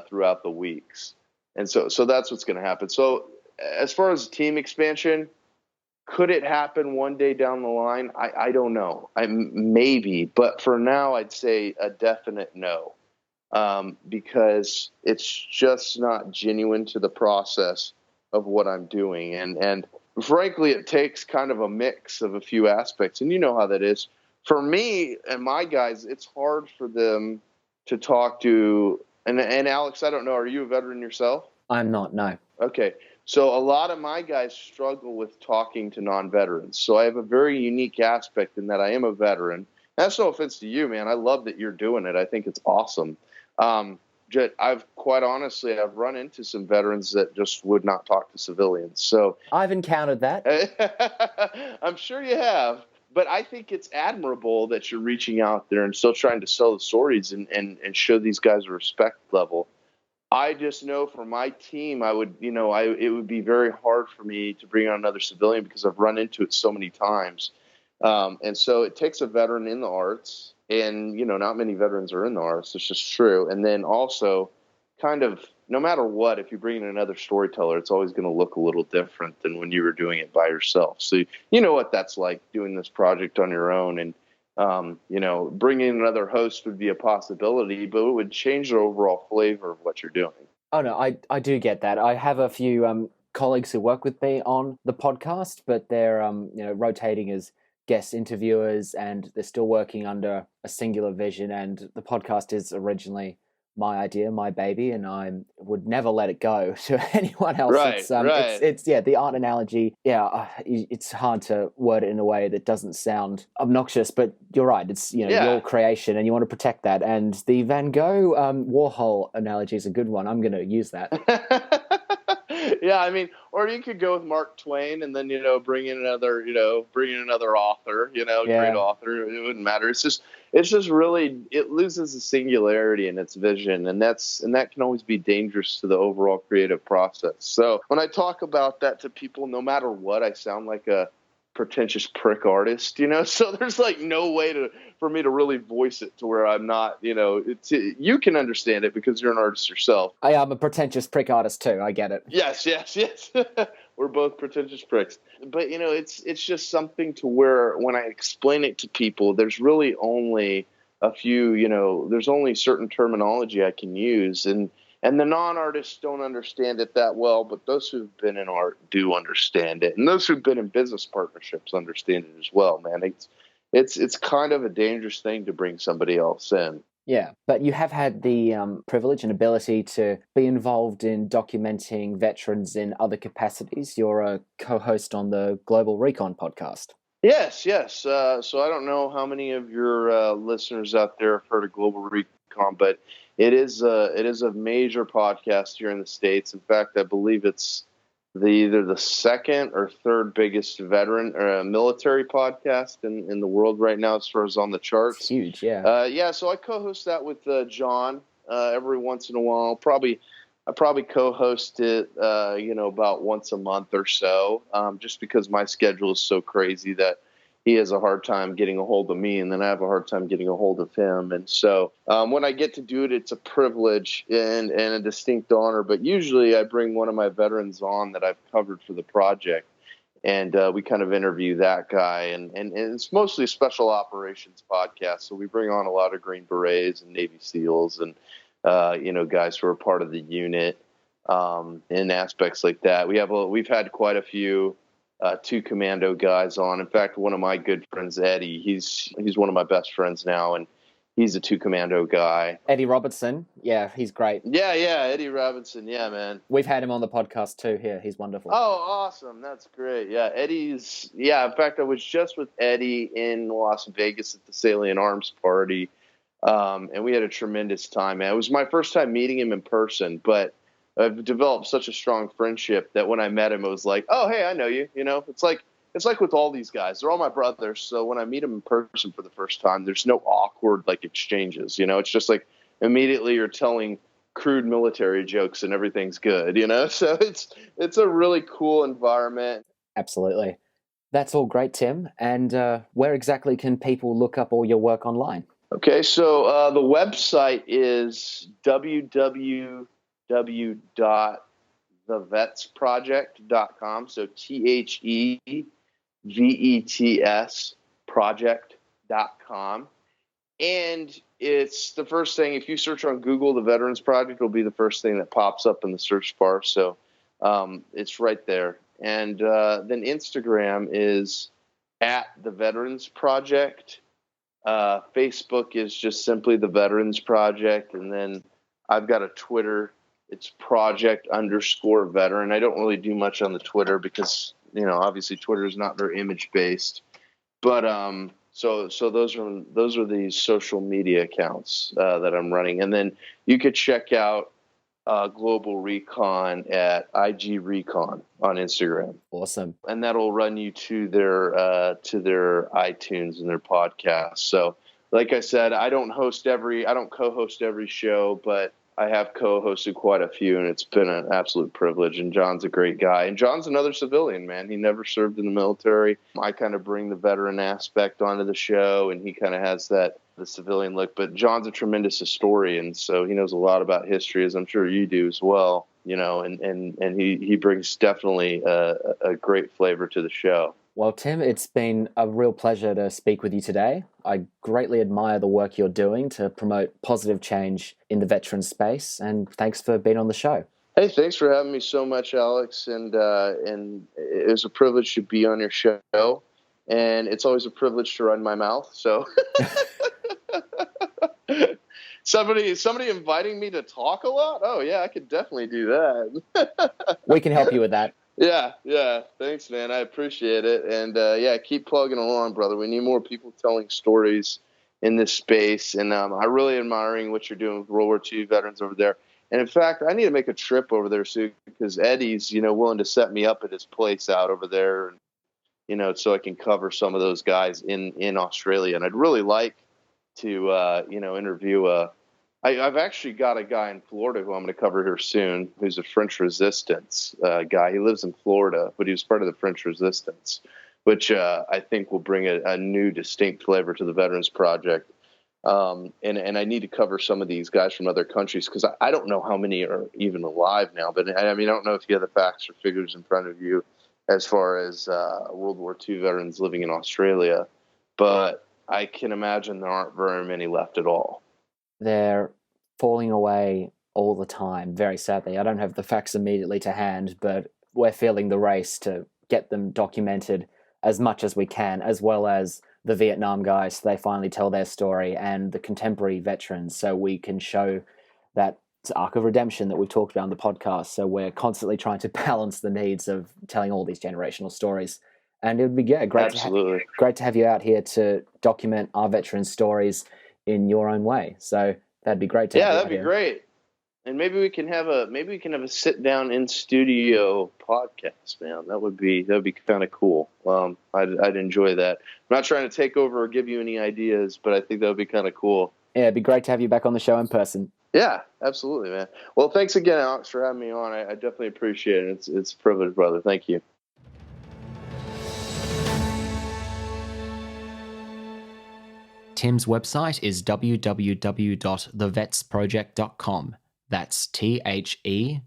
throughout the weeks. And so that's what's going to happen. So as far as team expansion, could it happen one day down the line? I don't know. Maybe. But for now, I'd say a definite no, because it's just not genuine to the process of what I'm doing. And frankly, it takes kind of a mix of a few aspects. And you know how that is. For me and my guys, it's hard for them to talk to. And Alex, I don't know, are you a veteran yourself? I'm not, no. Okay. So a lot of my guys struggle with talking to non-veterans. So I have a very unique aspect in that I am a veteran. That's no offense to you, man. I love that you're doing it. I think it's awesome. I've run into some veterans that just would not talk to civilians. So I've encountered that. I'm sure you have. But I think it's admirable that you're reaching out there and still trying to sell the stories and show these guys a respect level. I just know for my team, it would be very hard for me to bring on another civilian because I've run into it so many times. And so it takes a veteran in the arts, and, not many veterans are in the arts. It's just true. And then also kind of no matter what, if you bring in another storyteller, it's always going to look a little different than when you were doing it by yourself. So you know what that's like doing this project on your own. And, bringing in another host would be a possibility, but it would change the overall flavor of what you're doing. Oh, no, I do get that. I have a few colleagues who work with me on the podcast, but they're rotating as guest interviewers, and they're still working under a singular vision. And the podcast is originally my idea, my baby, and I would never let it go to anyone else. Right, it's the art analogy. Yeah, it's hard to word it in a way that doesn't sound obnoxious, but you're right. It's your creation, and you want to protect that. And the Van Gogh Warhol analogy is a good one. I'm going to use that. Yeah, I mean, or you could go with Mark Twain and then, bring in another author, great author. It wouldn't matter. It's just really, it loses the singularity in its vision. And that can always be dangerous to the overall creative process. So when I talk about that to people, no matter what, I sound like a pretentious prick artist, so there's like no way for me to really voice it to where I'm not, you can understand it because you're an artist yourself. I am a pretentious prick artist too. I get it. Yes. We're both pretentious pricks, but it's just something to where when I explain it to people, there's really only a few, there's only certain terminology I can use, and the non-artists don't understand it that well, but those who've been in art do understand it. And those who've been in business partnerships understand it as well, man. It's kind of a dangerous thing to bring somebody else in. Yeah, but you have had the privilege and ability to be involved in documenting veterans in other capacities. You're a co-host on the Global Recon podcast. Yes. So I don't know how many of your listeners out there have heard of Global Recon, but it is a major podcast here in the States. In fact, I believe it's either the second or third biggest veteran or military podcast in the world right now as far as on the charts. It's huge, yeah. So I co-host that with John every once in a while. I probably co-host it, about once a month or so, just because my schedule is so crazy that he has a hard time getting a hold of me, and then I have a hard time getting a hold of him. And so when I get to do it, it's a privilege and a distinct honor. But usually I bring one of my veterans on that I've covered for the project, and we kind of interview that guy. And it's mostly a special operations podcast, so we bring on a lot of Green Berets and Navy SEALs and, guys who are part of the unit in aspects like that. We've had quite a few 2 commando guys on. In fact, one of my good friends, Eddie, he's one of my best friends now, and he's a 2 commando guy. Eddie Robertson, yeah, he's great. Yeah, Eddie Robinson, yeah, man. We've had him on the podcast too here. He's wonderful. Oh, awesome. That's great. Yeah, in fact, I was just with Eddie in Las Vegas at the Salient Arms party, and we had a tremendous time, man. It was my first time meeting him in person, but I've developed such a strong friendship that when I met him, it was like, oh, hey, I know you. It's like with all these guys, they're all my brothers. So when I meet them in person for the first time, there's no awkward exchanges. It's just like immediately you're telling crude military jokes and everything's good. So it's a really cool environment. Absolutely. That's all great, Tim. And where exactly can people look up all your work online? Okay, so the website is www.thevetsproject.com. So THEVETS project.com. And it's the first thing, if you search on Google, the Veterans Project will be the first thing that pops up in the search bar. So it's right there. And then Instagram is at the Veterans Project. Facebook is just simply the Veterans Project. And then I've got a Twitter. It's project_veteran. I don't really do much on the Twitter because, obviously Twitter is not very image based, but, so those are the social media accounts, that I'm running. And then you could check out, Global Recon at IG Recon on Instagram. Awesome. And that'll run you to their iTunes and their podcast. So like I said, I don't co-host every show, but I have co-hosted quite a few, and it's been an absolute privilege. And John's a great guy. And John's another civilian, man. He never served in the military. I kind of bring the veteran aspect onto the show, and he kind of has the civilian look. But John's a tremendous historian, so he knows a lot about history, as I'm sure you do as well. And he brings definitely a great flavor to the show. Well, Tim, it's been a real pleasure to speak with you today. I greatly admire the work you're doing to promote positive change in the veteran space, and thanks for being on the show. Hey, thanks for having me so much, Alex, and it was a privilege to be on your show, and it's always a privilege to run my mouth, so... Somebody inviting me to talk a lot? Oh, yeah, I could definitely do that. We can help you with that. Yeah. Thanks, man. I appreciate it. And, keep plugging along, brother. We need more people telling stories in this space. And I'm really admiring what you're doing with World War II veterans over there. And in fact, I need to make a trip over there soon because Eddie's, willing to set me up at his place out over there, and, so I can cover some of those guys in Australia. And I'd really like to, interview I've actually got a guy in Florida who I'm going to cover here soon, who's a French Resistance guy. He lives in Florida, but he was part of the French Resistance, which I think will bring a new distinct flavor to the Veterans Project. And I need to cover some of these guys from other countries because I don't know how many are even alive now. But I don't know if you have the facts or figures in front of you as far as World War II veterans living in Australia. But I can imagine there aren't very many left at all. They're falling away all the time, very sadly. I don't have the facts immediately to hand, but we're feeling the race to get them documented as much as we can, as well as the Vietnam guys, so they finally tell their story, and the contemporary veterans, so we can show that arc of redemption that we've talked about on the podcast. So we're constantly trying to balance the needs of telling all these generational stories. And it would be great to have you out here to document our veterans' stories in your own way. So that'd be great to have you that'd be great. And maybe we can have a sit down in studio podcast, man. That would be kind of cool. I'd enjoy that. I'm not trying to take over or give you any ideas, but I think that would be kind of cool. Yeah, it'd be great to have you back on the show in person. Yeah, absolutely, man. Well, thanks again, Alex, for having me on. I definitely appreciate it. It's a privilege, brother. Thank you. Tim's website is www.thevetsproject.com. That's THEVETS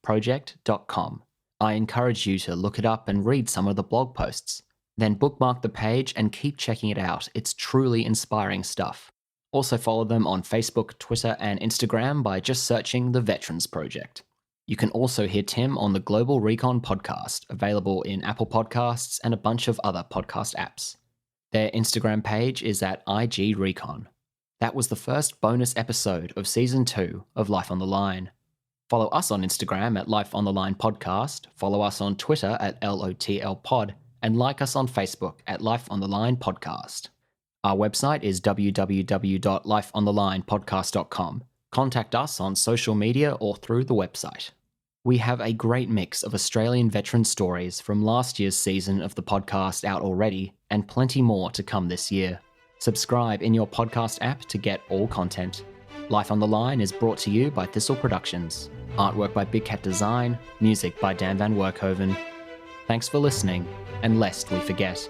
project.com. I encourage you to look it up and read some of the blog posts. Then bookmark the page and keep checking it out. It's truly inspiring stuff. Also follow them on Facebook, Twitter, and Instagram by just searching The Veterans Project. You can also hear Tim on the Global Recon podcast, available in Apple Podcasts and a bunch of other podcast apps. Their Instagram page is at IG Recon. That was the first bonus episode of Season 2 of Life on the Line. Follow us on Instagram at Life on the Line Podcast, follow us on Twitter at LOTL Pod, and like us on Facebook at Life on the Line Podcast. Our website is www.lifeonthelinepodcast.com. Contact us on social media or through the website. We have a great mix of Australian veteran stories from last year's season of the podcast out already, and plenty more to come this year. Subscribe in your podcast app to get all content. Life on the Line is brought to you by Thistle Productions. Artwork by Big Cat Design, music by Dan Van Werkhoven. Thanks for listening, and lest we forget,